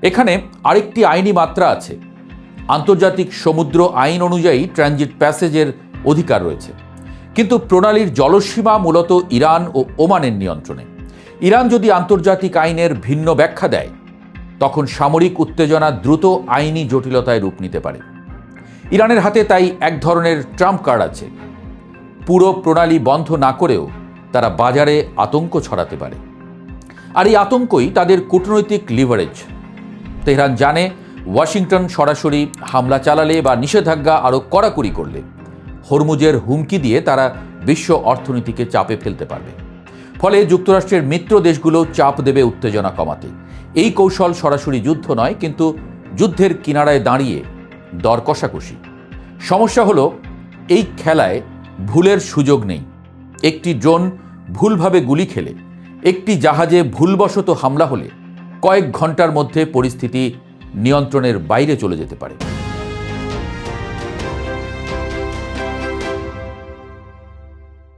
এখানে আরেকটি আইনি মাত্রা আছে। আন্তর্জাতিক সমুদ্র আইন অনুযায়ী ট্রানজিট প্যাসেজের অধিকার রয়েছে, কিন্তু প্রণালীর জলসীমা মূলত ইরান ও ওমানের নিয়ন্ত্রণে। ইরান যদি আন্তর্জাতিক আইনের ভিন্ন ব্যাখ্যা দেয়, তখন সামরিক উত্তেজনা দ্রুত আইনি জটিলতায় রূপ নিতে পারে। ইরানের হাতে তাই এক ধরনের ট্রাম্প কার্ড আছে। পুরো প্রণালী বন্ধ না করেও তারা বাজারে আতঙ্ক ছড়াতে পারে, আর এই আতঙ্কই তাদের কূটনৈতিক লিভারেজ। তেহরান জানে ওয়াশিংটন সরাসরি হামলা চালালে বা নিষেধাজ্ঞা আরও কড়াকড়ি করলে হরমুজের হুমকি দিয়ে তারা বিশ্ব অর্থনীতিকে চাপে ফেলতে পারবে। ফলে যুক্তরাষ্ট্রের মিত্র দেশগুলো চাপ দেবে উত্তেজনা কমাতে। এই কৌশল সরাসরি যুদ্ধ নয়, কিন্তু যুদ্ধের কিনারায় দাঁড়িয়ে দর কষাকষি। সমস্যা হলো, এই খেলায় ভুলের সুযোগ নেই। একটি ড্রোন ভুলভাবে গুলি খেলে, একটি জাহাজে ভুলবশত হামলা হলে কয়েক ঘন্টার মধ্যে পরিস্থিতি নিয়ন্ত্রণের বাইরে চলে যেতে পারে।